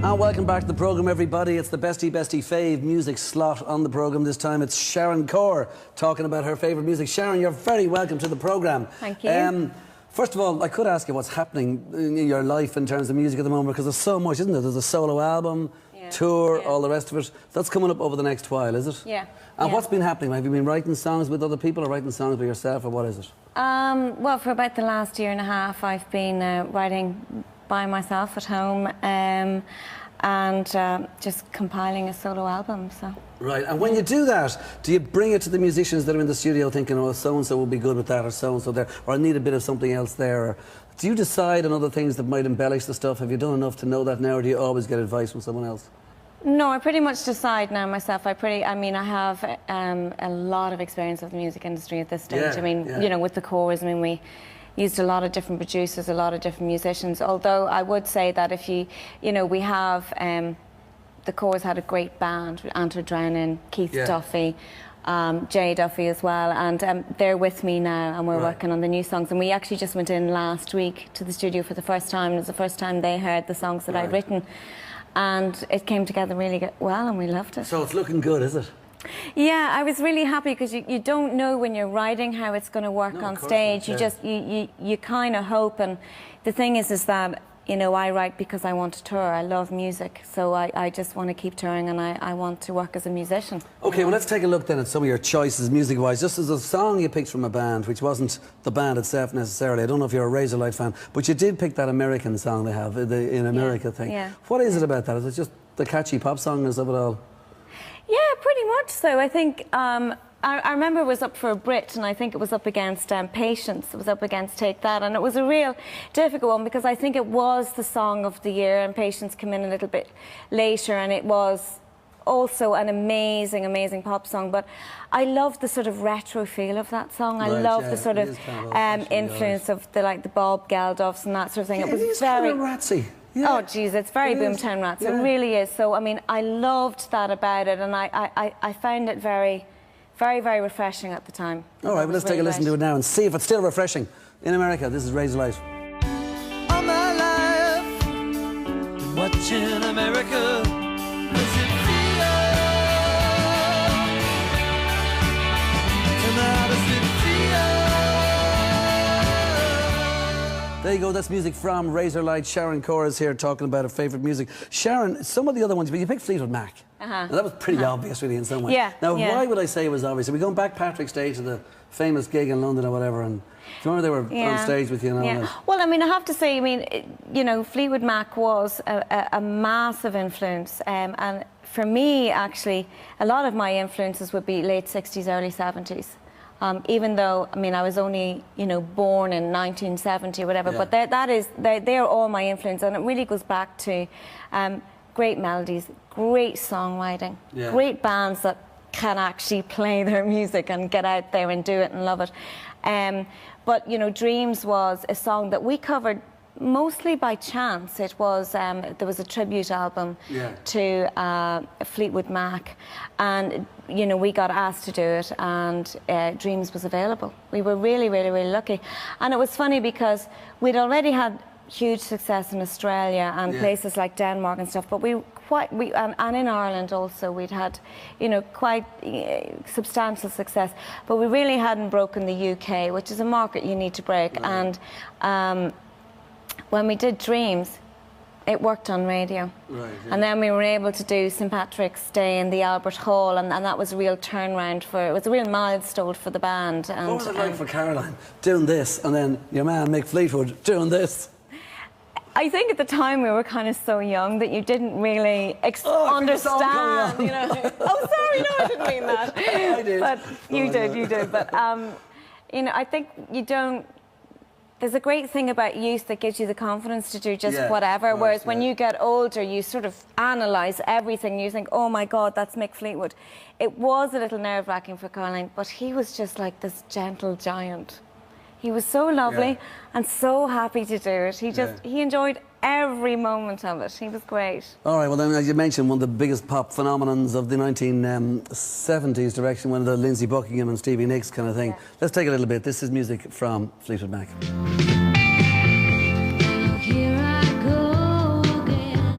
And welcome back to the programme, everybody. It's the Bestie Fave music slot on the programme. This time it's Sharon Corr talking about her favourite music. Sharon, you're very welcome to the programme. Thank you. First of all, I could ask you what's happening in your life in terms of music at the moment, because there's so much, isn't there? There's a solo album, tour, all the rest of it. That's coming up over the next while, is it? Yeah. And what's been happening? Have you been writing songs with other people or writing songs by yourself, or what is it? Well, for about the last year and a half, I've been writing by myself at home and just compiling a solo album. So. Right, and when you do that, do you bring it to the musicians that are in the studio thinking, oh, so-and-so will be good with that, or so-and-so there, or I need a bit of something else there? Or do you decide on other things that might embellish the stuff? Have you done enough to know that now, or do you always get advice from someone else? No, I pretty much decide now myself. I have a lot of experience of the music industry at this stage. You know, with the Corrs, we used a lot of different producers, a lot of different musicians. Although I would say that if we have, the Corrs had a great band, Anto Drennan, Keith Duffy, Jay Duffy as well, and they're with me now, and we're working on the new songs. And we actually just went in last week to the studio for the first time. It was the first time they heard the songs that I'd written. And it came together really well, and we loved it. So it's looking good, is it? Yeah, I was really happy, because you don't know when you're writing how it's going to work on stage. You kind of hope, and the thing is that, you know, I write because I want to tour. I love music, so I just want to keep touring, and I want to work as a musician. Okay, well, let's take a look then at some of your choices music-wise. Just as a song you picked from a band, which wasn't the band itself necessarily. I don't know if you're a Razorlight fan, but you did pick that American song they have, the In America thing. Yeah. What is it about that? Is it just the catchy pop songness of it all? Yeah, pretty much so. I think I remember it was up for a Brit, and I think it was up against Patience. It was up against Take That, and it was a real difficult one, because I think it was the song of the year, and Patience came in a little bit later, and it was also an amazing, amazing pop song. But I love the sort of retro feel of that song. I love the sort of influence of the Bob Geldofs and that sort of thing. Yeah, it was very kind of ratsy. Yeah. Oh, geez, it's very Boomtown Rats. It really is. So, I mean, I loved that about it, and I found it very, very, very refreshing at the time. All right, well, let's take a listen to it now and see if it's still refreshing. In America, this is Razorlight. All my life, been watching America. Does it feel? Tonight, does it feel? There you go, that's music from Razorlight. Sharon Corr is here talking about her favourite music. Sharon, some of the other ones, but you picked Fleetwood Mac. Now, that was pretty obvious, really, in some ways. Now, why would I say it was obvious? Are we going back Patrick's Day to the famous gig in London or whatever? And do you remember they were on stage with you and all that? Well, I mean, I have to say, you know, Fleetwood Mac was a massive influence. And for me, actually, a lot of my influences would be late 60s, early 70s. Even though, I mean, I was only, you know, born in 1970 or whatever, but they're all my influence, and it really goes back to great melodies, great songwriting, great bands that can actually play their music and get out there and do it and love it. But, you know, Dreams was a song that we covered mostly by chance. It was there was a tribute album to Fleetwood Mac, and you know, we got asked to do it, and Dreams was available. We were really, really, really lucky. And it was funny because we'd already had huge success in Australia and places like Denmark and stuff, but and in Ireland also we'd had, you know, quite substantial success, but we really hadn't broken the UK, which is a market you need to break. And when we did Dreams, it worked on radio. And then we were able to do St. Patrick's Day in the Albert Hall, and that was a real turnaround it was a real milestone for the band. And, what was it like for Caroline, doing this, and then your man Mick Fleetwood doing this? I think at the time we were kind of so young that you didn't really understand, you know. Oh, sorry, no, I didn't mean that. I did. But you did. But, you know, I think you don't... There's a great thing about youth that gives you the confidence to do just whatever, whereas when you get older, you sort of analyse everything. You think, oh, my God, that's Mick Fleetwood. It was a little nerve-wracking for Caroline, but he was just like this gentle giant. He was so lovely and so happy to do it. He enjoyed every moment of it. He was great. All right, well then, as you mentioned, one of the biggest pop phenomenons of the 1970s direction, one of the Lindsey Buckingham and Stevie Nicks kind of thing. Let's take a little bit. This is music from Fleetwood Mac.